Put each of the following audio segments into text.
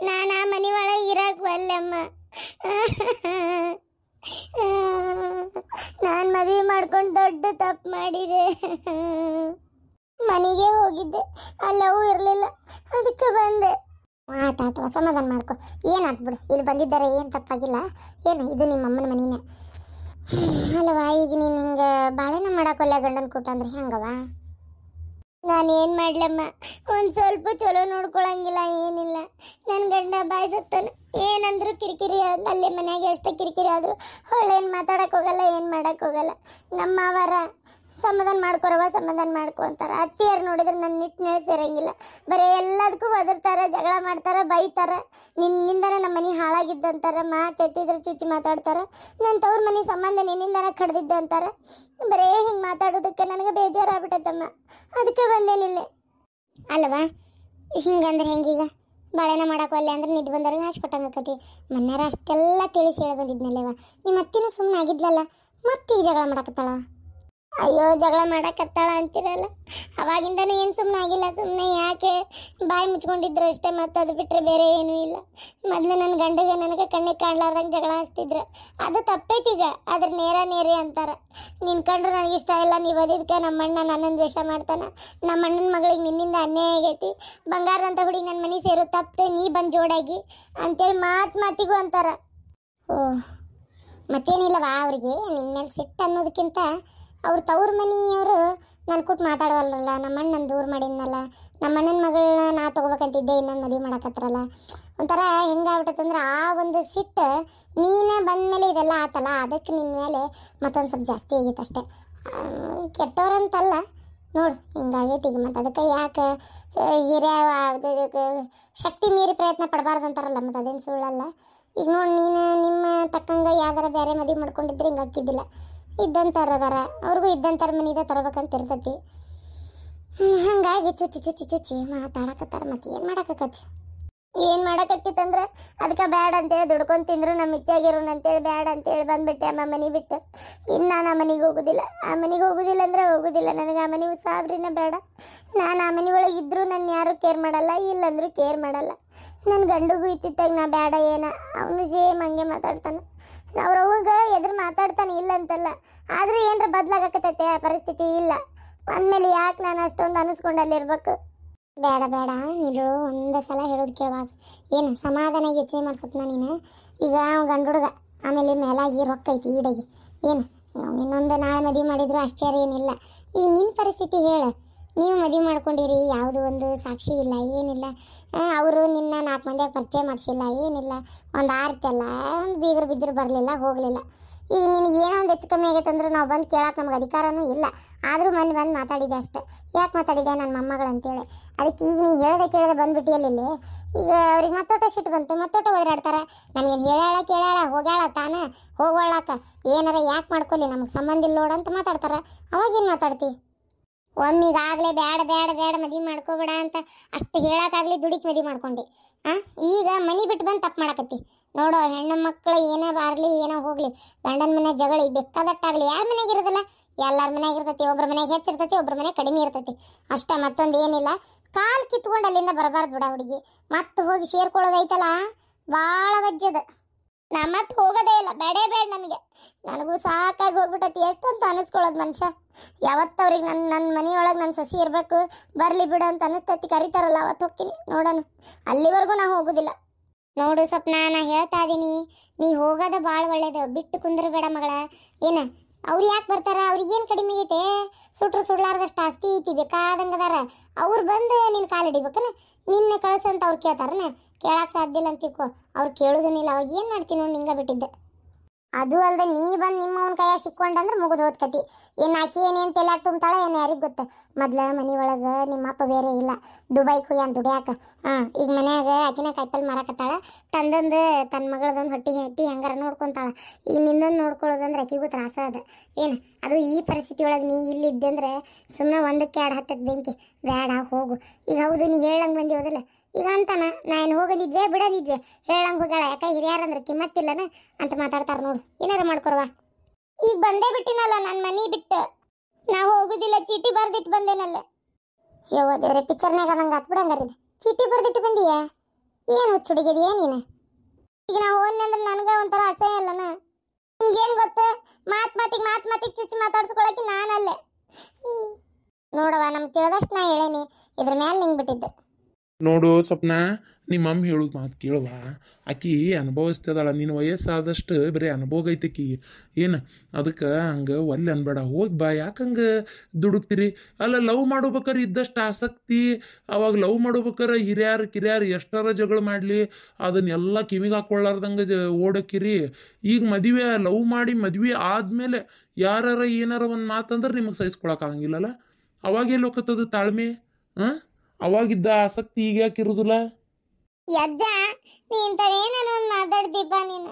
ನಾನು ಆ ಮನೆ ಒಳಗೆ ಇರಕ್ಕೆ ಒಲ್ಲಮ್ಮ. ನಾನು ಮದುವೆ ಮಾಡ್ಕೊಂಡು ದೊಡ್ಡ ತಪ್ಪು ಮಾಡಿದೆ. ಮನೆಗೆ ಹೋಗಿದ್ದೆ, ಅಲ್ಲವೂ ಇರಲಿಲ್ಲ, ಅದಕ್ಕೆ ಬಂದೆ. ಆತಾತು, ಸಮಾಧಾನ ಮಾಡ್ಕೊ. ಏನಾಯ್ತು ಬಿಡು, ಇಲ್ಲಿ ಬಂದಿದ್ದಾರೆ, ಏನು ತಪ್ಪಾಗಿಲ್ಲ. ಏನು ಇದು ನಿಮ್ಮ ಅಮ್ಮನ ಮನೆಯೇ ಅಲ್ಲವಾ? ಈಗ ನೀನು ಹಿಂಗೆ ಬಾಳೆನ ಮಾಡಾಕೊಲ್ಲ ಗಂಡನ ಕೂಟ ಅಂದ್ರೆ ಹೆಂಗವ? ನಾನೇನು ಮಾಡ್ಲಮ್ಮ, ಒಂದು ಸ್ವಲ್ಪ ಚಲೋ ನೋಡ್ಕೊಳಂಗಿಲ್ಲ, ಏನಿಲ್ಲ. ನನ್ನ ಗಂಡ ಬಾಯ್ ಸತ್ತಾನ, ಏನಂದ್ರು ಕಿರಿಕಿರಿ. ಅಲ್ಲೇ ಮನೆಯಾಗೆ ಎಷ್ಟೇ ಕಿರಿಕಿರಿ ಆದರೂ ಒಳ್ಳೇನು ಮಾತಾಡಕ್ಕೆ ಹೋಗಲ್ಲ, ಏನು ಮಾಡಕ್ಕೆ ಹೋಗಲ್ಲ. ನಮ್ಮ ಅವರ ಸಮಾಧಾನ ಮಾಡ್ಕೊರವ, ಸಮಾಧಾನ ಮಾಡ್ಕೊ ಅಂತಾರೆ. ಅತ್ತಿಯರು ನೋಡಿದ್ರೆ ನನ್ನ ನಿಟ್ಟಿನಲ್ಲಿ ಸೇರಂಗಿಲ್ಲ, ಬರೀ ಎಲ್ಲದಕ್ಕೂ ಒದರ್ತಾರೆ, ಜಗಳ ಮಾಡ್ತಾರೆ, ಬೈತಾರೆ. ನಿನ್ನಿಂದನೇ ನಮ್ಮ ಮನೆ ಹಾಳಾಗಿದ್ದಂತಾರೆ, ಮಾತೆತ್ತಿದ್ರೆ ಚುಚ್ಚಿ ಮಾತಾಡ್ತಾರೆ. ನನ್ನ ತವ್ರ ಮನೆ ಸಂಬಂಧ ನಿನ್ನಿಂದನೇ ಕಡ್ದಿದ್ದೆ ಅಂತಾರೆ. ಬರೀ ಹಿಂಗೆ ಮಾತಾಡೋದಕ್ಕೆ ನನಗೆ ಬೇಜಾರಾಗ್ಬಿಟ್ಟೈತಮ್ಮ, ಅದಕ್ಕೆ ಬಂದೇನಿಲ್ಲ. ಅಲ್ವಾ ಹಿಂಗಂದ್ರೆ ಹೆಂಗೀಗ? ಬಾಳೆನ ಮಾಡೋಕ್ಕಲ್ಲ ಅಂದ್ರೆ ನಿದ್ದು ಬಂದವ್ರಿಗೆ ಹಾಸ್ಕೊಟ್ಟಂಗೆ ಆಕತಿ. ಮೊನ್ನೆರ ಅಷ್ಟೆಲ್ಲ ತಿಳಿಸಿ ಹೇಳಿ ಬಂದಿದ್ನಲ್ಲೇವ, ನಿಮ್ಮ ಅತ್ತಿನೂ ಸುಮ್ಮನೆ ಆಗಿದ್ಲಲ್ಲ, ಮತ್ತೀಗ ಜಗಳ ಮಾಡಕತ್ತಾಳ. ಅಯ್ಯೋ, ಜಗಳ ಮಾಡಕತ್ತಾಳ ಅಂತಿರಲ್ಲ, ಅವಾಗಿಂದನೂ ಏನು ಸುಮ್ಮನೆ ಆಗಿಲ್ಲ. ಸುಮ್ಮನೆ ಯಾಕೆ ಬಾಯಿ ಮುಚ್ಕೊಂಡಿದ್ರು ಅಷ್ಟೇ, ಮತ್ತು ಅದು ಬಿಟ್ಟರೆ ಬೇರೆ ಏನೂ ಇಲ್ಲ. ಮೊದಲು ನನ್ನ ಗಂಡಗೆ ನನಗೆ ಕಣ್ಣಿಗೆ ಕಾಣ್ಲಾರ್ದಂಗೆ ಜಗಳ ಹಚ್ತಿದ್ರು, ಅದು ತಪ್ಪೈತೀಗ. ಅದ್ರ ನೇರ ಅಂತಾರೆ. ನಿನ್ನ ಕಂಡ್ರೆ ನನಗೆ ಇಷ್ಟ ಇಲ್ಲ, ನೀವು ಓದಿದ್ಕೆ ನಮ್ಮಣ್ಣ ನನ್ನನ್ನು ದ್ವೇಷ ಮಾಡ್ತಾನೆ, ನಮ್ಮಣ್ಣನ ಮಗಳಿಗೆ ನಿನ್ನಿಂದ ಅನ್ಯಾಯ ಆಗೈತಿ, ಬಂಗಾರದಂಥ ಹುಡುಗಿ ನನ್ನ ಮನೆ ಸೇರೋ ತಪ್ಪೆ, ನೀ ಬಂದು ಜೋಡಾಗಿ ಅಂತೇಳಿ ಮಾತಿಗೂ ಅಂತಾರೆ. ಓ, ಮತ್ತೇನಿಲ್ಲವಾ ಅವ್ರಿಗೆ ನಿನ್ನ ಮೇಲೆ ಸಿಟ್ಟು ಅನ್ನೋದಕ್ಕಿಂತ ಅವ್ರ ತವ್ರ ಮನೆಯವರು ನಾನು ಕೂತು ಮಾತಾಡವಲ್ರಲ್ಲ, ನಮ್ಮ ಅಣ್ಣನ ದೂರ ಮಾಡಿದ್ನಲ್ಲ, ನಮ್ಮ ಅಣ್ಣನ ಮಗಳನ್ನ ನಾ ತೊಗೋಬೇಕಂತಿದ್ದೆ, ಇನ್ನೊಂದು ಮದುವೆ ಮಾಡಕತ್ತಾರಲ್ಲ, ಒಂಥರ ಹೆಂಗಾಗ್ಬಿಟ್ಟಂದ್ರೆ ಆ ಒಂದು ಸಿಟ್ಟು ನೀನೇ ಬಂದಮೇಲೆ ಇದೆಲ್ಲ ಆತಲ್ಲ, ಅದಕ್ಕೆ ನಿನ್ನ ಮೇಲೆ ಮತ್ತೊಂದು ಸ್ವಲ್ಪ ಜಾಸ್ತಿ ಆಗೈತೆ ಅಷ್ಟೇ. ಕೆಟ್ಟವ್ರಂತಲ್ಲ ನೋಡು, ಹಿಂಗಾಗೈತಿ ಈಗ. ಮತ್ತು ಅದಕ್ಕೆ ಯಾಕೆ ಹಿರಿಯ ಶಕ್ತಿ ಮೀರಿ ಪ್ರಯತ್ನ ಪಡಬಾರ್ದು ಅಂತಾರಲ್ಲ, ಮತ್ತು ಅದೇನು ಸುಳ್ಳಲ್ಲ. ಈಗ ನೋಡಿ, ನೀನು ನಿಮ್ಮ ತಕ್ಕಂಗೆ ಯಾವ್ದಾರ ಬೇರೆ ಮದುವೆ ಮಾಡ್ಕೊಂಡಿದ್ರೆ ಹಿಂಗೆ ಹಾಕಿದ್ದಿಲ್ಲ. ಇದ್ದಂಥವ್ರು ಅದಾರ, ಅವ್ರಿಗೂ ಇದ್ದಂಥರ ಮನೆಯಿಂದ ತರಬೇಕಂತ ಇರ್ತೈತಿ. ಹಾಗಾಗಿ ಚುಚ್ಚಿ ಮಾತಾಡಕತ್ತಾರ. ಮತ್ತು ಏನು ಮಾಡಕತ್ತಿ? ಏನು ಮಾಡಕತ್ತಿತ್ತಂದ್ರೆ ಅದಕ್ಕೆ ಬ್ಯಾಡ ಅಂತೇಳಿ ದುಡ್ಕೊಂಡು ತಿಂದ್ರು, ನಮ್ಮ ಇಚ್ಛಾಗಿರೋಣ ಅಂತೇಳಿ ಬ್ಯಾಡ ಅಂತೇಳಿ ಬಂದುಬಿಟ್ಟೆ ಅಮ್ಮ ಮನೆ ಬಿಟ್ಟು. ಇನ್ನು ನಾನು ಆ ಮನೆಗೆ ಹೋಗೋದಿಲ್ಲ. ಆ ಮನೆಗೆ ಹೋಗೋದಿಲ್ಲ ಅಂದರೆ ಹೋಗೋದಿಲ್ಲ. ನನಗೆ ಆ ಮನೆ ಸಾವಿರನೇ ಬೇಡ. ನಾನು ಆ ಮನೆ ಒಳಗೆ ಇದ್ದರೂ ನನ್ನ ಯಾರೂ ಕೇರ್ ಮಾಡಲ್ಲ, ಇಲ್ಲಂದ್ರೂ ಕೇರ್ ಮಾಡಲ್ಲ. ನನ್ನ ಗಂಡಿಗೂ ಇತ್ತಿತ್ತಾಗ ನಾ ಬೇಡ ಏನ, ಅವನು ಸೇಮ್ ಹಂಗೆ ಮಾತಾಡ್ತಾನೆ. ಅವ್ರವಾಗ ಎದುರು ಮಾತಾಡ್ತಾನೆ, ಇಲ್ಲ ಅಂತಲ್ಲ, ಆದರೂ ಏನರ ಬದಲಾಗಕತ್ತೈತೆ ಆ ಪರಿಸ್ಥಿತಿ. ಇಲ್ಲ ಅಂದಮೇಲೆ ಯಾಕೆ ನಾನು ಅಷ್ಟೊಂದು ಅನ್ನಿಸ್ಕೊಂಡು ಅಲ್ಲಿರ್ಬೇಕು? ಬೇಡ ನೀನು ಒಂದು ಸಲ ಹೇಳೋದು ಕೇಳವಾಸ. ಏನು ಸಮಾಧಾನ ಯೋಚನೆ ಮಾಡ್ಸಪ್ಪ ನೀನು. ಈಗ ಗಂಡು ಹುಡುಗ, ಆಮೇಲೆ ಮೇಲಾಗಿ ರೊಕ್ಕ ಐತಿ ಈಡಾಗಿ, ಏನು ಇನ್ನೊಂದು ನಾಳೆ ಮದುವೆ ಮಾಡಿದ್ರು ಆಶ್ಚರ್ಯ ಏನಿಲ್ಲ. ಈಗ ನಿನ್ನ ಪರಿಸ್ಥಿತಿ ಹೇಳು. ನೀವು ಮದುವೆ ಮಾಡ್ಕೊಂಡಿರಿ, ಯಾವುದೋ ಒಂದು ಸಾಕ್ಷಿ ಇಲ್ಲ, ಏನಿಲ್ಲ. ಅವರು ನಿನ್ನ 4 ಮಂದಿಯಾಗ ಪರಿಚಯ ಮಾಡಿಸಿಲ್ಲ, ಏನಿಲ್ಲ. ಒಂದು ಆರ್ತಲ್ಲ, ಒಂದು ಬೀಗರು ಬಿದ್ದರು ಬರಲಿಲ್ಲ, ಹೋಗಲಿಲ್ಲ. ಈಗ ನಿನಗೆ ಏನೋ ಒಂದು ಹೆಚ್ಚು ಕಮ್ಮಿ ಆಗೈತೆ ಅಂದ್ರೆ ನಾವು ಬಂದು ಕೇಳಕ್ಕೆ ನಮ್ಗೆ ಅಧಿಕಾರನೂ ಇಲ್ಲ. ಆದರೂ ಬಂದು ಮಾತಾಡಿದೆ ಅಷ್ಟೆ. ಯಾಕೆ ಮಾತಾಡಿದೆ? ನನ್ನ ಮೊಮ್ಮಗಳು ಅಂತೇಳಿ. ಅದಕ್ಕೆ ಈಗ ನೀ ಕೇಳದೆ ಬಂದುಬಿಟ್ಟಿಯಲ್ಲಿ. ಈಗ ಅವ್ರಿಗೆ ಮತ್ತೋಟ ಸಿಟ್ಟು ಬಂತು, ಮತ್ತೋಟ ಒದರಾಡ್ತಾರೆ. ನಮಗೇನು ಕೇಳ್ಯಾಳ ಹೋಗ್ಯಾಳ ತಾನೇ ಹೋಗೋಳಾಕ, ಏನಾರ ಯಾಕೆ ಮಾಡ್ಕೊಳ್ಳಿ, ನಮಗೆ ಸಂಬಂಧ ಇಲ್ಲ ನೋಡಂತ ಮಾತಾಡ್ತಾರೆ. ಅವಾಗೇನು ಮಾತಾಡ್ತಿ? ಒಮ್ಮಿಗಾಗಲೇ ಬೇಡ ಮದುವೆ ಮಾಡ್ಕೋಬೇಡ ಅಂತ ಅಷ್ಟು ಹೇಳೋಕ್ಕಾಗಲಿ ದುಡಿಕೆ ಮದುವೆ ಮಾಡ್ಕೊಂಡು ಈಗ ಮನೆ ಬಿಟ್ಟು ಬಂದು ತಪ್ಪು ಮಾಡಕತ್ತಿ ನೋಡೋ. ಹೆಣ್ಣು ಮಕ್ಕಳು ಏನೇ ಬಾರಲಿ ಏನೋ ಹೋಗಲಿ, ಗಂಡನ ಮನೆ ಜಗಳ ಬೇಕಾದಟ್ಟಾಗಲಿ ಯಾರ ಮನೆಗೆ ಇರೋದಿಲ್ಲ, ಎಲ್ಲರ ಮನೆಯಾಗ ಇರ್ತೈತಿ. ಒಬ್ಬರ ಮನೆಗೆ ಹೆಚ್ಚಿರ್ತೈತಿ, ಒಬ್ಬರ ಮನೆ ಕಡಿಮೆ ಇರ್ತೈತಿ ಅಷ್ಟೇ, ಮತ್ತೊಂದು ಏನಿಲ್ಲ. ಕಾಲು ಕಿತ್ಕೊಂಡು ಅಲ್ಲಿಂದ ಬರಬಾರ್ದು ಬಿಡ ಹುಡುಗಿ. ಮತ್ತೆ ಹೋಗಿ ಸೇರ್ಕೊಳ್ಳೋದೈತಲ್ಲ ಭಾಳ ವಜ್ಜದ. ನಾ ಮತ್ತೆ ಹೋಗೋದೇ ಇಲ್ಲ, ಬೇಡ ನನಗೂ ಸಾಕಾಗಿ ಹೋಗ್ಬಿಟ್ಟೈತಿ. ಎಷ್ಟಂತ ಅನಿಸ್ಕೊಳ್ಳೋದು ಮನುಷ್ಯ. ಯಾವತ್ತವ್ರಿಗೆ ನನ್ನ ಮನೆಯೊಳಗೆ ನನ್ನ ಸೊಸಿ ಇರಬೇಕು, ಬರಲಿ ಬಿಡು ಅಂತ ಅನಿಸ್ತೈತಿ. ಕರಿತಾರಲ್ಲ ಅವತ್ತು ಹೋಗ್ತೀನಿ ನೋಡೋಣ. ಅಲ್ಲಿವರೆಗೂ ನಾ ಹೋಗೋದಿಲ್ಲ. ನೋಡು ಸ್ವಪ್ನ, ನಾ ಹೇಳ್ತಾ ಇದ್ದೀನಿ, ನೀ ಹೋಗೋದು ಭಾಳ ಒಳ್ಳೇದು. ಬಿಟ್ಟು ಕುಂದ್ರಬೇಡ ಮಗಳ. ಏನು ಅವ್ರು ಯಾಕೆ ಬರ್ತಾರ? ಅವ್ರಿಗೇನು ಕಡಿಮೆ ಐತೆ? ಸುಡ್ಲಾರ್ದಷ್ಟು ಆಸ್ತಿ ಐತಿ, ಬೇಕಾದಂಗೆ ಅದಾರ. ಅವ್ರು ಬಂದು ನಿನ್ನ ಕಾಲು ಹಿಡಿಬೇಕನ? ನಿನ್ನೆ ಕಳ್ಸಂತ ಅವ್ರು ಕೇಳ್ತಾರನ? ಕೇಳಕ್ಕೆ ಸಾಧ್ಯ ಇಲ್ಲ ಅಂತಿಕೋ. ಅವ್ರು ಕೇಳೋದನ್ನಿಲ್ಲ. ಅವಾಗ ಏನು ಮಾಡ್ತೀನಿ ನೋಡಿ, ನಿಂಗೆ ಬಿಟ್ಟಿದ್ದೆ. ಅದು ಅಲ್ಲದೆ ನೀ ಬಂದು ನಿಮ್ಮವನ ಕೈಯಾಗ ಸಿಕ್ಕೊಂಡಂದ್ರೆ ಮುಗಿದು ಹೋದ್ಕತಿ. ಏನು ಆಕಿ ಏನೇನು ತಲೆಯಾಗ ತುಂಬ್ತಾಳ ಏನು ಯಾರಿಗೆ ಗೊತ್ತು. ಮೊದ್ಲು ಮನೆ ಒಳಗೆ ನಿಮ್ಮಪ್ಪ ಬೇರೆ ಇಲ್ಲ, ದುಬೈಗೆ ಹೋಗ್ಯಾನ ದುಡಿಯಾಕ. ಈಗ ಮನ್ಯಾಗ ಆಕಿನ ಕಾಯಿಪಲ್ಲೆ ಮಾರಾಕತ್ತಾಳ. ತಂದೊಂದು ತನ್ನ ಮಗಳದೊಂದು ಹೊಟ್ಟಿ ಹೆಂಗಾರ ನೋಡ್ಕೊತಾಳ. ಈಗ ನಿನ್ನೊಂದು ನೋಡ್ಕೊಳ್ಳೋದಂದ್ರೆ ಆಕಿಗೂ ತ್ರಾಸ ಅದ. ಏನು ಅದು ಈ ಪರಿಸ್ಥಿತಿ ಒಳಗೆ ನೀ ಇಲ್ಲಿದ್ದೆ ಅಂದರೆ ಸುಮ್ಮನೆ ಒಂದಕ್ಕೆ 2 ಹತ್ತಕ್ಕೆ ಬೆಂಕಿ. ಬೇಡ ಹೋಗು. ಈಗ ಹೌದು ನೀ ಹೇಳಂಗೆ ಬಂದಿರೋದಿಲ್ಲ ಈಗ ಅಂತಾನ. ನಾ ಏನು ಹೋಗೋದಿದ್ವೆ ಬಿಡೋದಿದ್ವೆ, ಹೇಳಂಗೆ ಹೋಗ್ಯಾಳ. ಯಾಕೆ ಹಿರಿಯಾರಂದ್ರೆ ಕಿಮ್ಮತ್ತಿಲ್ಲನ ಅಂತ ಮಾತಾಡ್ತಾರೆ ನೋಡು. ಏನಾರ ಮಾಡ್ಕೊರ್ವಾ. ಈಗ ಬಂದೇ ಬಿಟ್ಟಿನಲ್ಲ ನನ್ನ ಮನೆ ಬಿಟ್ಟು. ನಾ ಹೋಗೋದಿಲ್ಲ, ಚೀಟಿ ಬರ್ದಿಟ್ಟು ಬಂದೇನಲ್ಲ. ಯವ್ವ ದೇವ್ರೆ ಪಿಕ್ಚರ್ನಾಗ ನಂಗೆ ಹತ್ಬಿಡಂಗಾರ ಇದು. ಚೀಟಿ ಬರ್ದಿಟ್ಟು ಬಂದೀಯ? ಏನು ಹುಚ್ಚುಡಿಗಿದೆಯಾ ನೀನು? ಈಗ ನಾವು ಹೋದ್ನೆ ಅಂದ್ರೆ ನನಗೆ ಒಂಥರ ಅಸಹ್ಯ ಅಲ್ಲನ. ನಿಮ್ಗೇನು ಗೊತ್ತು, ಮಾತಿಗೆ ಚುಚ್ಚಿ ಮಾತಾಡ್ಸ್ಕೊಳಕ್ಕೆ ನಾನಲ್ಲೇ. ನೋಡವ ನಮ್ಗೆ ತಿಳಿದಷ್ಟು ನಾ ಹೇಳೇನಿ, ಇದ್ರ ಮೇಲೆ ನಿಂಗೆ ಬಿಟ್ಟಿದ್ದೆ. ನೋಡು ಸ್ವಪ್ನ, ನಿಮ್ಮ ಅಮ್ಮ ಹೇಳೋದು ಮಾತು ಕೇಳುವ. ಆಕಿ ಅನುಭವಿಸ್ತದಾಳ. ನಿನ್ನ ವಯಸ್ಸಾದಷ್ಟು ಬರೀ ಅನುಭವ ಐತಕಿ. ಏನು ಅದಕ್ಕೆ ಹಂಗೆ ಒಲ್ಲೆ ಅನ್ಬೇಡ, ಹೋಗಿ ಬಾ. ಯಾಕೆ ಹಂಗೆ ದುಡುಕ್ತಿರಿ? ಅಲ್ಲ, ಲವ್ ಮಾಡ್ಬೇಕಾರೆ ಇದ್ದಷ್ಟು ಆಸಕ್ತಿ, ಅವಾಗ ಲವ್ ಮಾಡ್ಬೇಕಾರೆ ಕಿರ್ಯಾರು ಎಷ್ಟಾರ ಜಗಳ ಮಾಡಲಿ ಅದನ್ನೆಲ್ಲ ಕಿವಿಗೆ ಹಾಕ್ಕೊಳ್ಳಾರ್ದಂಗೆ ಓಡಕ್ಕಿರಿ. ಈಗ ಮದುವೆ ಲವ್ ಮಾಡಿ ಮದುವೆ ಆದಮೇಲೆ ಯಾರ ಏನಾರ ಒಂದು ಮಾತಂದ್ರೆ ನಿಮಗೆ ಸಹಿಸ್ಕೊಳಕ್ಕಾಗಂಗಿಲ್ಲಲ್ಲ. ಅವಾಗೆಲ್ಲ ಹೋಗತ್ತದ ತಾಳ್ಮೆ? ಅವಾಗಿದ್ದ ಆಸಕ್ತಿ ಈಗ ಯಾಕೆ ಇರುದಿಲ್ಲ? ಯಜ್ಜ ನೀ ಇಂಥವೇನಾರು ಒಂದು ಮಾತಾಡ್ತೀಪ ನೀನು.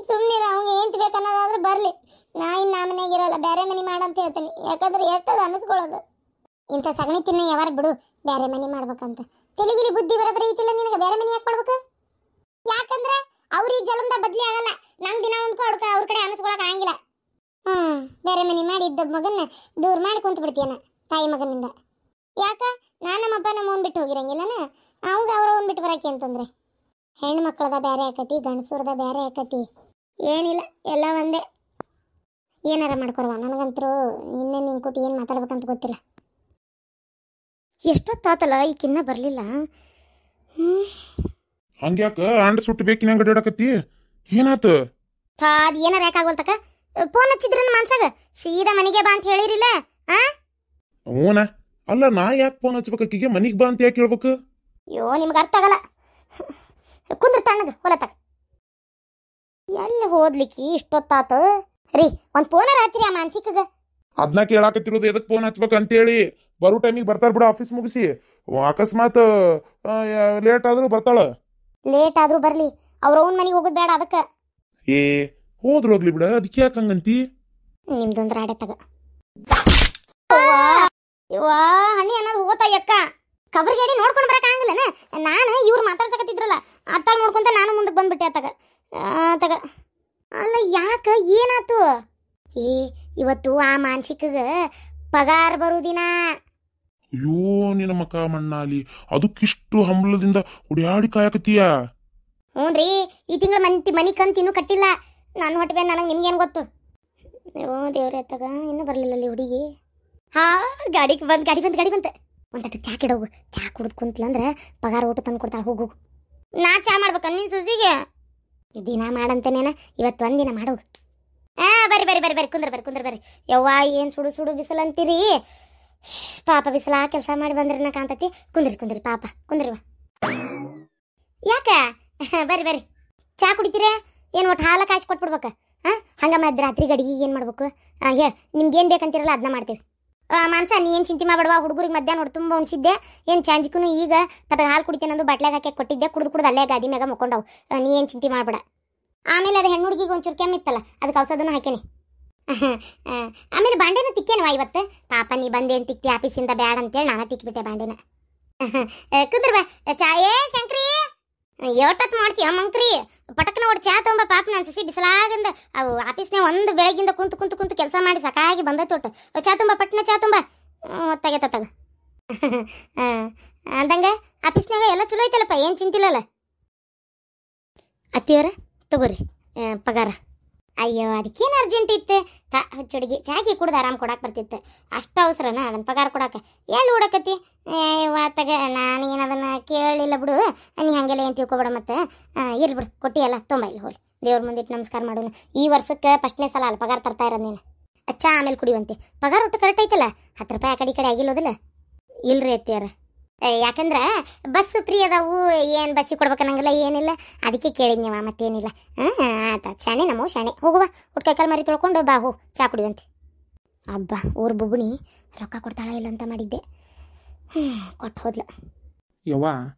ಸುಮ್ಮನಿರ, ಅವ್ನಿಗೆ ಏನು ಬೇಕನ್ನೋದಾದ್ರೆ ಬರಲಿ, ನಾ ಇನ್ನು ಆ ಮನೆಯಾಗ ಇರಲ್ಲ, ಬೇರೆ ಮನೆ ಮಾಡಂತ ಹೇಳ್ತೀನಿ. ಯಾಕಂದ್ರೆ ಎಷ್ಟದು ಅನಿಸ್ಕೊಳ್ಳೋದು. ಇಂಥ ಸಗಣಿ ತಿನ್ನ ಯಾವಾರ ಬಿಡು, ಬೇರೆ ಮನೆ ಮಾಡ್ಬೇಕಂತ ತೆಲಿಗಿಲಿ ಬುದ್ಧಿ ಬರೋಬ್ಬರಿ ಐತಿಲ್ಲ ನಿನಗೆ. ಬೇರೆ ಮನೆ ಯಾಕೆ ಮಾಡ್ಬೇಕು? ಯಾಕಂದ್ರೆ ಅವ್ರು ಈ ಜಲಮದ ಬದ್ಲಿ ಆಗಲ್ಲ. ನಂಗೆ ದಿನ ಒಂದು ಕೊಡ್ಕ ಅವ್ರ ಕಡೆ ಅನಿಸ್ಕೊಳಕ್ ಆಗಿಲ್ಲ. ಬೇರೆ ಮನೆ ಮಾಡಿ ಇದ್ದ ಮಗನ್ನ ದೂರ ಮಾಡಿ ಕುಂತು ಬಿಡ್ತೀಯನ ತಾಯಿ ಮಗನಿಂದ. ಯಾಕ ನಮ್ಮಪ್ಪ ನಮ್ಮ ಓನ್ ಬಿಟ್ಟು ಹೋಗಿರಂಗಿಲ್ಲನ, ಅವಾಗ ಅವ್ರ ಓನ್ ಬಿಟ್ಟು ಬರಾಕಿ ಅಂತಂದ್ರೆ. ಹೆಣ್ಣು ಮಕ್ಕಳದ ಬೇರೆ ಆಕತಿ, ಗಂಡಸೂರದ ಬೇರೆ ಆಕತಿ. ಏನಿಲ್ಲ, ಎಲ್ಲ ಒಂದೇ. ಏನಾರ ಮಾಡ್ಕೊರವ, ನನಗಂತರೂ ಇನ್ನೇ ನಿನ್ ಕೊಟ್ಟು ಏನು ಮಾತಾಡ್ಬೇಕಂತ ಗೊತ್ತಿಲ್ಲ. ಎಷ್ಟೊತ್ತಾತಲ್ಲ ಈಕಿನ್ನ ಬರಲಿಲ್ಲ. ಹಂಗ್ಯಾಕ ಅಂಡ ಸುಟ್ಟು ಬೇಕಿನ ಗಡ್ಯಾಡಕತ್ತಿ? ಏನಾತು? ಅದ್ ಏನಾರ ಯಾಕಾಗೋಲ್ತಕ? ಫೋನ್ ಹಚ್ಚಿದ್ರ ಮನ್ಸಾಗ ಸೀದಾ ಮನೆಗೆ ಬಾ ಅಂತ ಹೇಳಿರಿಲ್ಲ? ಹ್ಞೂನ. ಅಲ್ಲ, ನಾ ಯಾಕೆ ಫೋನ್ ಹಚ್ಬೇಕೀಗ? ಮನಿಗೆ ಬಾ ಅಂತ ಯಾಕೆ ಹೇಳ್ಬೇಕು? ಅಯ್ಯೋ ನಿಮ್ಗೆ ಅರ್ಥ ಆಗಲ್ಲ. ಕುಂದ್ರ ತಣ್ಣಗ ಹೊಲತಾಗ. ಎಲ್ಲಿ ಹೋದ್ಲಿಕ್ಕಿ ಇಷ್ಟೊತ್ತಾತು ರೀ? ಒಂದು ಫೋನರ ಹಚ್ಚಿರಿ ಆ ಮಾನಸಿಕಗ. ಅದನ್ನ ಕೇಳಾಕತ್ತಿರೋದು, ಎದಕ್ಕೆ ಫೋನ್ ಹಚ್ಬೇಕು ಅಂತೇಳಿ. ಬರೋ ಟೈಮಿಗೆ ಬರ್ತಾರ ಬಿಡು ಆಫೀಸ್ ಮುಗಿಸಿ. ಅಕಸ್ಮಾತ್ ಲೇಟ್ ಆದ್ರೂ ಬರ್ತಾಳ. ಲೇಟ್ ಆದ್ರೂ ಬರ್ಲಿ, ಅವ್ರ ಅವ್ನ ಮನೆಗೆ ಹೋಗೋದು ಬೇಡ ಅದಕ್ಕೆ. ಹೋದ್ರು ಹೋಗ್ಲಿ ಬಿಡ, ಅದಕ್ಕೆ ಯಾಕೆ ಹಂಗಂತಿ? ನಿಮ್ದೊಂದು ರಾಡೆ ತಗ. ಇವಾ ಹಣ್ಣಿ ಅನ್ನೋದು ಹೋತಾ ಯಕ್ಕ. ಕಬರ್ಗೇಡಿ ನೋಡ್ಕೊಂಡು ಬರಕ್ಕಾಗಂಗಿಲ್ಲನ? ನಾನು ಇವ್ರು ಮಾತಾಡ್ಸಕತ್ತಿದ್ರಲ್ಲ ಅತ್ತಾಗ ನೋಡ್ಕೊಂತ ನಾನು ಮುಂದಕ್ಕೆ ಬಂದ್ಬಿಟ್ಟೆ. ತಗ ಅಲ್ಲ, ಯಾಕ ಏನಾತು? ಇವತ್ತು ಆ ಮಾನಸಿಕಗ ಪಗಾರ ಬರುದಿನ. ಅಯ್ಯೋ ನಿನ್ನ ಮಕ ಮಣ್ಣಾಲಿ, ಅದಕ್ಕಿಷ್ಟು ಹಂಬಲದಿಂದ ಉಡ್ಯಾಡಿ ಕಾಯಕತ್ತೀಯ? ಹ್ಞೂನ್ರಿ, ಈ ತಿಂಗಳ ಮನಿ ಕಂತ ಇನ್ನೂ ಕಟ್ಟಿಲ್ಲ. ನಾನು ಹೊಟ್ಟೆ ನನಗೆ ನಿಮ್ಗೇನು ಗೊತ್ತು? ಅಯ್ಯೋ ದೇವ್ರೆ, ತಗ ಇನ್ನೂ ಬರಲಿಲ್ಲ ಅಲ್ಲಿ ಹುಡುಗಿ. ಗಾಡಿ ಬಂತೆ. ಒಂದು ತಟ್ಟಕ್ಕೆ ಚಾ ಕೆಡೋಗು. ಚಾ ಕುಡಿದು ಕುಂತ್ಲಂದ್ರೆ ಪಗಾರ ಊಟ ತಂದು ಕೊಡ್ತಾಳೆ. ಹೋಗು. ನಾ ಚಾ ಮಾಡ್ಬೇಕ ನಿನ್ನ ಸುಜಿಗೆ? ದಿನ ಮಾಡಂತೇನೇನ, ಇವತ್ತು ಒಂದಿನ ಮಾಡೋಗು. ಬರ್ರಿ ಕುಂದ್ರ ಬರ್ರಿ. ಯವ್ವ ಏನು ಸುಡು ಬಿಸಿಲು ಅಂತೀರಿ? ಪಾಪ ಬಿಸಿಲ ಕೆಲಸ ಮಾಡಿ ಬಂದ್ರಿ ನಾ ಕಾಂತತಿ. ಕುಂದ್ರಿ ಪಾಪ ಕುಂದ್ರಿವ. ಯಾಕ ಬರ್ರಿ ಚಾ ಕುಡಿತೀರ? ಏನು ಒಟ್ಟು ಹಾಲ ಕಾಯ್ಸಿ ಕೊಟ್ಬಿಡ್ಬೇಕ? ಹಂಗ ಮಧ್ಯರಾತ್ರಿ ಗಡಿಗೆ ಏನು ಮಾಡ್ಬೇಕು? ಹೇಳ, ನಿಮ್ಗೇನು ಬೇಕಂತಿರಲ್ಲ ಅದನ್ನ ಮಾಡ್ತೀವಿ. ಮಾನ್ಸ ನೀ ಏನು ಚಿಂತೆ ಮಾಡ್ಬೇಡವಾ. ಹುಡುಗರಿಗೆ ಮಧ್ಯಾಹ್ನ ನೋಡಿ ತುಂಬ ಉಣಿಸಿದ್ದೆ. ಏನು ಚಾಂಜಿಕೂ ಈಗ ತಟಗ ಹಾಲು ಕುಡಿತೇನಂದು ಬಾಟ್ಲಾಗ ಹಾಕಿ ಕೊಟ್ಟಿದ್ದೆ. ಕುಡ್ದು ಅಲ್ಲೇ ಗಾದಿ ಮ್ಯಾಗ ಮುಕ್ಕೊಂಡವು. ನೀ ಏನು ಚಿಂತೆ ಮಾಡ್ಬೇಡ. ಆಮೇಲೆ ಅದು ಹೆಣ್ಣು ಹುಡುಗಿಗೆ ಒಂಚೂರು ಕೆಮ್ಮಿತ್ತಲ್ಲ, ಅದಕ್ಕೆ ಔಷಧನೂ ಹಾಕೇನಿ. ಆಮೇಲೆ ಬಾಂಡೆನೂ ತಿಕ್ಕೇನವ ಇವತ್ತು. ಪಾಪ ನೀ ಬಂದೇನು ತಿಕ್ತಿ ಆಫೀಸಿಂದ ಬ್ಯಾಡ ಅಂತೇಳಿ ನಾನು ತಿಕ್ಕಿಬಿಟ್ಟೆ ಬಾಂಡೆನ. ಕುಂದ್ರ ಬಾ. ಚಾ ಶಂಕ್ರಿ ಏಟತ್ತು ಮಾಡ್ತೀಯ ಮಂಕ್ರಿ? ಪಟಕ್ನ ಒಟ್ಟು ಚಾ ತೊಗೊಂಬ. ಪಾಪ ನಾನು ಸಸಿ ಬಿಸಲಾಗಂದ ಅವು ಆಫೀಸ್ನೇ ಒಂದು ಬೆಳಗಿಂದ ಕುಂತು ಕೆಲಸ ಮಾಡಿ ಸಾಕಾಗಿ ಬಂದೈತೆ ಒಟ್ಟು. ಚಾ ತುಂಬ ಪಟ್ನ ಚಾ ತುಂಬ ತಗ. ಅಂದಂಗೆ ಆಫೀಸ್ನಾಗ ಎಲ್ಲ ಚಲೋ ಐತಲ್ಲಪ್ಪ, ಏನು ಚಿಂತಿಲ್ಲಲ್ಲ? ಅತ್ತಿಯವರ ತಗೋರಿ ಪಗಾರ. ಅಯ್ಯೋ ಅದಕ್ಕೇನು ಅರ್ಜೆಂಟ್ ಇತ್ತು? ಹುಚ್ಚುಡುಗಿ ಚಾಕಿ ಕುಡ್ದು ಆರಾಮ್ ಕೊಡಕ್ಕೆ ಬರ್ತಿತ್ತು. ಅಷ್ಟು ಅವಸರನ ಅದನ್ನು ಪಗಾರ ಕೊಡಕ್ಕೆ? ಎಲ್ಲಿ ಹುಡಕತ್ತಿ ವಾತಾಗ? ನಾನು ಏನದನ್ನು ಕೇಳಿಲ್ಲ ಬಿಡು. ನೀ ಹಾಗೆಲ್ಲ ಏನು ತಿಳ್ಕೊಬೇಡ. ಮತ್ತೆ ಇರ್ಲಿ ಬಿಡು, ಕೊಟ್ಟಿಯಲ್ಲ ತೊಂಬ. ಇಲ್ಲಿ ಹೋಲಿ ದೇವ್ರ ಮುಂದಿಟ್ಟು ನಮಸ್ಕಾರ ಮಾಡೋಣ. ಈ ವರ್ಷಕ್ಕೆ ಫಸ್ಟ್ನೇ ಸಲ ಅಲ್ಲ ಪಗಾರ ತರ್ತಾ ಇರೋದು ನೀನು. ಅಚ್ಚಾ ಆಮೇಲೆ ಕುಡಿಯುವಂತೆ. ಪಗಾರ ಒಟ್ಟು ಕರೆಕ್ಟ್ ಐತಲ್ಲ? 10 ರೂಪಾಯಿ ಆ ಕಡೆ ಆಗಿಲ್ಲೋದಿಲ್ಲ? ಇಲ್ರಿ ಅತ್ತಿಯಾರ, ಯಾಕಂದ್ರೆ ಬಸ್ ಫ್ರೀ ಅದಾವು, ಏನು ಬಸ್ಸಿಗೆ ಕೊಡ್ಬೇಕನ್ನಂಗಿಲ್ಲ ಏನಿಲ್ಲ. ಅದಕ್ಕೆ ಕೇಳಿದ್ನಿವ, ಮತ್ತೇನಿಲ್ಲ. ಆತ ಶಾಣೆ ನಮ್ಮವು ಶಾಣೆ. ಹೋಗುವ, ಹುಟ್ಕಾಯಿ ಕಾಳು ಮರಿ ತೊಳ್ಕೊಂಡು ಬಾ, ಹೋ ಚಾ ಕುಡಿಯುವಂತೆ. ಅಬ್ಬಾ ಊರು ಬುಬ್ಬುಣಿ ರೊಕ್ಕ ಕೊಡ್ತಾಳ ಇಲ್ಲ ಅಂತ ಮಾಡಿದ್ದೆ. ಕೊಟ್ಟು ಹೋದ್ಲ. ಯವ್ವ,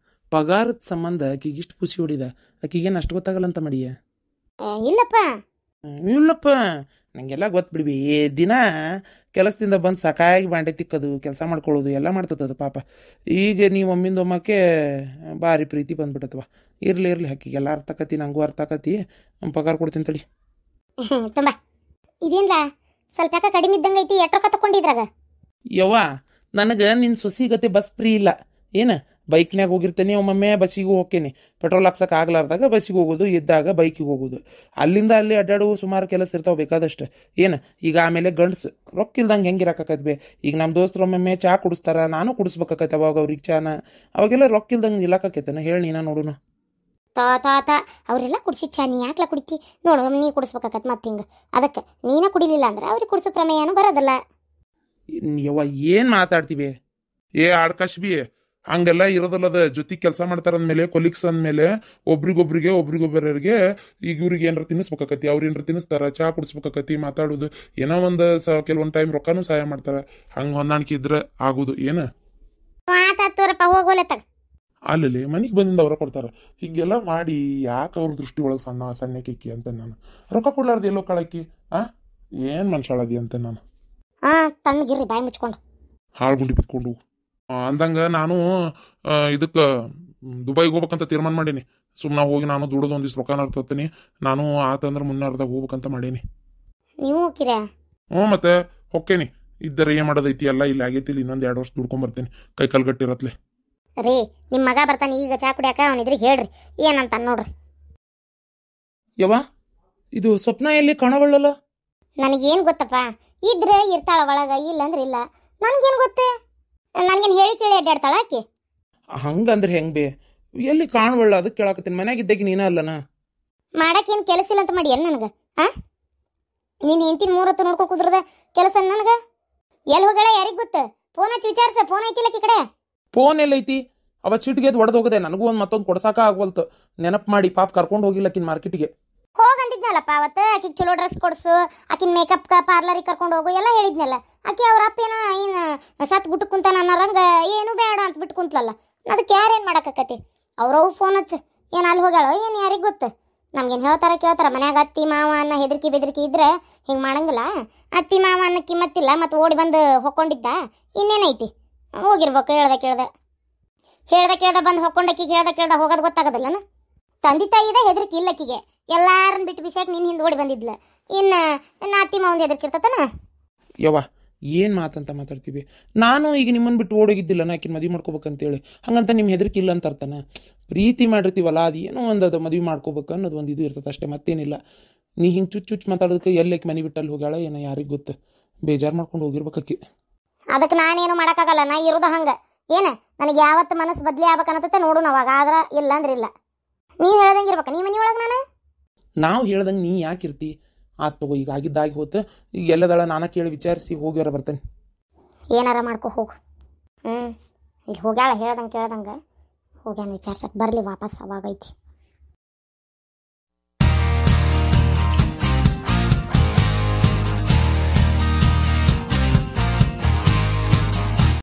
ಪಗಾರದ ಸಂಬಂಧ ಆಕಿಗೆ ಇಷ್ಟು ಖುಷಿ ಹೊಡಿದ, ಆಕಿಗೇನು ಅಷ್ಟು ಗೊತ್ತಾಗಲ್ಲ ಅಂತ ಮಾಡಿಯ? ಇಲ್ಲಪ್ಪ, ನನಗೆಲ್ಲ ಗೊತ್ತು ಬಿಡ್ಬಿ. ದಿನ ಕೆಲಸದಿಂದ ಬಂದು ಸಾಕಾಗಿ ಬಾಂಡೆ ತಿಕ್ಕೋದು, ಕೆಲಸ ಮಾಡ್ಕೊಳ್ಳೋದು ಎಲ್ಲ ಮಾಡ್ತದ ಪಾಪ. ಈಗ ನೀವು ಒಮ್ಮಿಂದ ಒಮ್ಮಕ್ಕೆ ಭಾರಿ ಪ್ರೀತಿ ಬಂದ್ಬಿಟ್ಟತ್ವ. ಇರ್ಲಿ ಆಕಿಗೆಲ್ಲ ಅರ್ಥ ಆಕತಿ, ನಂಗೂ ಅರ್ಥ ಆಕತಿ. ಪಗಾರ ಕೊಡ್ತೀನಿ ತಡಿ. ತುಂಬ ಇದೇನ್ಲ ಸ್ವಲ್ಪ ಯಾಕೆ ಕಡಿಮೆ ಇದ್ದಂಗೆ ಐತಿ? ಎಷ್ಟು ರೊಕ್ಕ ತಗೊಂಡಿದ್ರಾಗ? ಯವ್ವ, ನನಗೆ ನಿನ್ನ ಸೊಸಿಗತೆ ಬಸ್ ಫ್ರೀ ಇಲ್ಲ ಏನ ಬೈಕ್ನ್ಯಾಗ ಹೋಗಿರ್ತೇನೆ ಒಮ್ಮೊಮ್ಮೆ ಬಸ್ಸಿಗೆ ಹೋಗ್ತೇನೆ ಪೆಟ್ರೋಲ್ ಹಾಕ್ಸಕ್ಕೆ ಆಗ್ಲಾರ್ದಾಗ ಬಸ್ಸಿಗೆ ಹೋಗೋದು ಇದ್ದಾಗ ಬೈಕಿಗೆ ಹೋಗೋದು ಅಲ್ಲಿಂದ ಅಲ್ಲಿ ಅಡ್ಡಾಡುವ ಸುಮಾರು ಕೆಲಸ ಇರ್ತಾವೆ ಬೇಕಾದಷ್ಟು ಏನು ಈಗ ಆಮೇಲೆ ಗಂಡ್ಸು ರೊಕ್ಕ ಇಲ್ದಂಗೆ ಹೆಂಗಿರಕಾಕತ್ ಬೇ ಈಗ ನಮ್ಮ ದೋಸ್ತರು ಒಮ್ಮೊಮ್ಮೆ ಚಾ ಕುಡಿಸ್ತಾರ ನಾನು ಕುಡಿಸ್ಬೇಕಾಕೈತೆ ಅವಾಗ ಅವ್ರಿಗೆ ಚಾನ ಅವಾಗೆಲ್ಲ ರೊಕ್ಕ ಇಲ್ದಂಗೆ ನಿಲ್ಲಕಾಕೈತೇನ ಹೇಳಿ ನೀನ ನೋಡುನು ತಾ ಅವರೆಲ್ಲ ಕುಡಿಸಿ ಚಾ ನೀ ಯಾಕ್ಲ ಕುಡಿತಿ ನೋಡು ನೀ ಕುಡಿಸ್ಬೇಕಾಕತ್ ಮತ್ತೆ ಹಿಂಗೆ ಅದಕ್ಕೆ ನೀನ ಕುಡಿಲಿಲ್ಲ ಅಂದ್ರೆ ಅವ್ರಿಗೆ ಕುಡಿಸೋ ಪ್ರಮೇಯನೂ ಬರೋದಲ್ಲ. ಯವ್ವ ಏನು ಮಾತಾಡ್ತೀವಿ ಆಡ್ಕಾಶ್ ಬಿ ಹಂಗೆಲ್ಲ ಇರೋದಲ್ಲದ ಜೊತೆ ಕೆಲಸ ಮಾಡ್ತಾರ ಅಂದಮೇಲೆ ಕೊಲೀಗ್ಸ್ ಅಂದಮೇಲೆ ಒಬ್ರಿಗೊಬ್ಬರಿಗೆ ಈಗ ಇವ್ರಿಗೆ ಏನಾರ ತಿನ್ನಿಸ್ಬೇಕಾಕತಿ ಅವ್ರು ಏನಾರ ತಿನ್ನಿಸ್ತಾರ ಚಾ ಕುಡಿಸ್ಬೇಕಾಕತಿ ಮಾತಾಡೋದು ಏನೋ ಒಂದು ಕೆಲವೊಂದು ಟೈಮ್ ರೊಕ್ಕನೂ ಸಹಾಯ ಮಾಡ್ತಾರ ಹಂಗೆ ಹೊಂದಾಣಿಕೆ ಇದ್ರೆ ಆಗೋದು ಏನ ಮಾತಾಡ್ತೋರಪ್ಪ ಹೋಗೋಲತ್ತಾಗ ಅಲ್ಲಿ ಮನೆಗೆ ಬಂದಿಂದ ಅವ್ರ ಕೊಡ್ತಾರ ಹೀಗೆಲ್ಲ ಮಾಡಿ ಯಾಕೆ ಅವ್ರ ದೃಷ್ಟಿ ಒಳಗೆ ಸಣ್ಣ ಕೇಕಿ ಅಂತ ನಾನು ರೊಕ್ಕ ಕೊಡ್ಲಾರ್ದು ಎಲ್ಲೋ ಕಳಕಿ ಏನು ಮನುಷ್ಯಾಳದಿ ಅಂತ ನಾನು ತಣ್ಣಗಿರ್ರಿ ಬಾಯಿ ಮುಚ್ಕೊಂಡು ಹಾಳು ಗುಂಡಿ ಬಿತ್ಕೊಂಡು ಅಂದಂಗ ನಾನು ಇದಕ್ಕೆ ದುಬೈಗೆ ಹೋಗ್ಬೇಕಂತ ತೀರ್ಮಾನ ಮಾಡೀನಿ ಸುಮ್ಮನೆ ಹೋಗಿ ನಾನು ದುಡ್ದು ಒಂದಿಷ್ಟು ರೊಕ್ಕನ ತರ್ತೀನಿ ನಾನು ಆತಂದ್ರೆ ಮುನ್ನಾರ್ದಾಗ ಹೋಗ್ಬೇಕಂತ ಮಾಡೀನಿ. ನೀವು ಹೋಗಿರಾ? ಮತ್ತೆ ಹೊಕ್ಕೇನಿ ಇದ್ದರೆ ಏನು ಮಾಡೋದೈತಿ ಎಲ್ಲ ಇಲ್ಲಿ ಆಗೈತಿ ಇಲ್ಲಿ ಇನ್ನೊಂದು 2 ವರ್ಷ ದುಡ್ಕೊಂಬರ್ತೀನಿ ಕೈ ಕಾಲು ಗಟ್ಟಿರತ್ಲೆ. ರೀ ನಿಮ್ಮ ಮಗ ಬರ್ತಾನೆ ಈಗ ಚಾ ಕುಡಿಯಾಕ ಅವನಿದ್ರಿಗೆ ಹೇಳ್ರಿ ಏನಂತ ನೋಡ್ರಿ. ಯವ್ವ ಇದು ಸ್ವಪ್ನ ಎಲ್ಲಿ ಕಾಣವಳ್ಳಲ್ಲ? ನನಗೇನು ಗೊತ್ತಪ್ಪ, ಇದ್ರೆ ಇರ್ತಾಳ ಒಳಗ ಇಲ್ಲಂದ್ರೆ ಇಲ್ಲ. ನನ್ಗೇನು ಗೊತ್ತೇ, ನನ್ಗೇನು ಹೇಳಿ ಕೇಳಿ ಅಡ್ಡಾಡ್ತಾಳ ಆಕಿ. ಹಂಗಂದ್ರೆ ಹೆಂಗ್ ಬೇ ಎಲ್ಲಿ ಕಾಣವಳ್ಳ ಅದಕ್ಕೆ ಕೇಳಾಕತ್ತೀನಿ ಮನ್ಯಾಗಿದ್ದಾಗಿ ನೀನ ಅಲ್ಲನ ಮಾಡಕ್ಕೇನು ಕೆಲಸ ಇಲ್ಲ ಅಂತ ಮಾಡಿ ಏನು ನನಗೆ ನೀನು ಹೆಂಡ್ತಿನ 3 ಹೊತ್ತು ನೋಡ್ಕೊ ಕುದ್ರದ ಕೆಲಸ ನನಗೆ ಎಲ್ಲಿ ಹೋಗ್ಯಾಳ ಯಾರಿಗೆ ಗೊತ್ತ? ಫೋನ್ ಹಚ್ಚಿ ವಿಚಾರಿಸ, ಫೋನ್ ಐತಿಲ್ಲಕ್ಕಿ ಕಡೆ. ಫೋನ್ ಎಲ್ಲೈತಿ? ಅವ ಚಿಟ್ಗೆದ್ ಹೊಡೆದು ಹೋಗದೆ ನನಗೂ ಒಂದು ಮತ್ತೊಂದು ಕೊಡ್ಸಾಕ ಆಗ್ವಲ್ತು ನೆನಪು ಮಾಡಿ ಪಾಪ ಕರ್ಕೊಂಡು ಹೋಗಿಲ್ಲಕ್ಕಿನ ಮಾರ್ಕೆಟಿಗೆ ಹೋಗಂದಿದ್ನಲ್ಲಪ್ಪ ಅವತ್ತು. ಆಕಿಗೆ ಚಲೋ ಡ್ರೆಸ್ ಕೊಡ್ಸು, ಆಕಿನ ಮೇಕಪ್ ಪಾರ್ಲರಿಗೆ ಕರ್ಕೊಂಡು ಹೋಗು ಎಲ್ಲ ಹೇಳಿದ್ನಲ್ಲ. ಆಕಿ ಅವ್ರ ಅಪ್ಪ ಏನು ಸತ್ ಗುಟ್ಟು ಕುಂತಾನ ಅನ್ನೋರಂಗ ಏನು ಬೇಡ ಅಂತ ಬಿಟ್ಟು ಕುಂತ್ಲಲ್ಲ. ಅದಕ್ಕೆ ಯಾರೇನು ಮಾಡಕ್ಕಾಕತಿ? ಅವ್ರವು ಫೋನ್ ಹಚ್ಚು ಏನು ಅಲ್ಲಿ ಹೋಗ್ಯಾಳೋ ಏನು ಯಾರಿಗೆ ಗೊತ್ತು. ನಮ್ಗೇನು ಹೇಳ್ತಾರ ಕೇಳ್ತಾರ ಮನ್ಯಾಗ ಅತ್ತಿ ಮಾವ ಅನ್ನೋ ಬೆದರಿಕೆ ಇದ್ರೆ ಹಿಂಗೆ ಮಾಡಂಗಿಲ್ಲ. ಅತ್ತಿ ಮಾವ ಅನ್ನೋ ಕಿಮ್ಮತ್ತಿಲ್ಲ ಮತ್ತು ಓಡಿ ಬಂದು ಹೊಕ್ಕೊಂಡಿದ್ದ ಇನ್ನೇನೈತಿ? ಹೋಗಿರ್ಬೇಕು ಹೇಳ್ದ ಬಂದು ಹೊಕ್ಕೊಂಡಕ್ಕಿಗೆ ಹೇಳ್ದ ಹೋಗೋದು ಗೊತ್ತಾಗೋದಿಲ್ಲನ. ತಂದೆ ತಾಯಿದ ಹೆದರಿಕೆ ಇಲ್ಲಕ್ಕಿಗೆ, ಎಲ್ಲಾರನ್ನ ಬಿಟ್ಟು ಬಿಸಾಕಿ ನಿನ್ನ ಹಿಂದೆ ಓಡಿ ಬಂದಿದ್ಲ. ಇನ್ನು ಅತ್ತಿ ಮಾವಂದು ಹೆದರ್ಕಿರ್ತತನ. ಯವ್ವ ಏನು ಮಾತಂತ ಮಾತಾಡ್ತೀವಿ? ನಾನು ಈಗ ನಿಮ್ಮನ್ನು ಬಿಟ್ಟು ಓಡೋಗಿದ್ದಿಲ್ಲ ಆಕಿನ ಮದುವೆ ಮಾಡ್ಕೋಬೇಕಂತೇಳಿ, ಹಂಗಂತ ನಿಮ್ಮ ಹೆದರಿಕೆ ಇಲ್ಲ ಅಂತ ಅರ್ಥನ? ಪ್ರೀತಿ ಮಾಡಿರ್ತೀವಲ್ಲ ಅದು ಏನೋ ಒಂದು ಅದು ಮದುವೆ ಮಾಡ್ಕೋಬೇಕು ಅನ್ನೋದು ಒಂದು ಇದು ಇರ್ತದೆ ಅಷ್ಟೇ, ಮತ್ತೇನಿಲ್ಲ. ನೀ ಹಿಂಗೆ ಚುಚ್ಚು ಮಾತಾಡೋದಕ್ಕೆ ಎಲ್ಲಕ್ಕೆ ಮನೆ ಬಿಟ್ಟಲ್ಲಿ ಹೋಗ್ಯಾಳ ಏನೋ ಯಾರಿಗೆ ಗೊತ್ತು, ಬೇಜಾರು ಮಾಡ್ಕೊಂಡು ಹೋಗಿರ್ಬೇಕಿ. ಅದಕ್ಕೆ ನಾನೇನು ಮಾಡೋಕ್ಕಾಗಲ್ಲ, ನಾ ಇರೋದು ಹಂಗೆ. ಏನು ನನಗೆ ಯಾವತ್ತು ಮನಸ್ಸು ಬದಲಿ ಆಗ್ಬೇಕನ್ನತ್ತೆ ನೋಡು ಅವಾಗ, ಆದ್ರೆ ಇಲ್ಲ ಅಂದ್ರೆ ಇಲ್ಲ. ನೀವು ಹೇಳ್ದಂಗೆ ಇರ್ಬೇಕು ನೀ ಮನೆ ಒಳಗೆ. ನಾವು ಹೇಳ್ದಂಗೆ ನೀ ಯಾಕಿರ್ತಿ? ಆತ್ ತಗೋ, ಈಗ ಆಗಿದ್ದಾಗಿ ಹೋತು. ಈಗ ಎಲ್ಲದಳ ನಾನ ಕೇಳಿ ವಿಚಾರಿಸಿ ಹೋಗ್ಯಾರ ಬರ್ತೇನೆ. ಏನಾರ ಮಾಡ್ಕೊ ಹೋಗು. ಇಲ್ಲಿ ಹೋಗ್ಯಾಳ ಹೇಳ್ದಂಗೆ ಕೇಳ್ದಂಗೆ ಹೋಗ್ಯಾನ ವಿಚಾರ್ಸಕ್ಕೆ ಬರಲಿ ವಾಪಸ್ ಅವಾಗೈತಿ.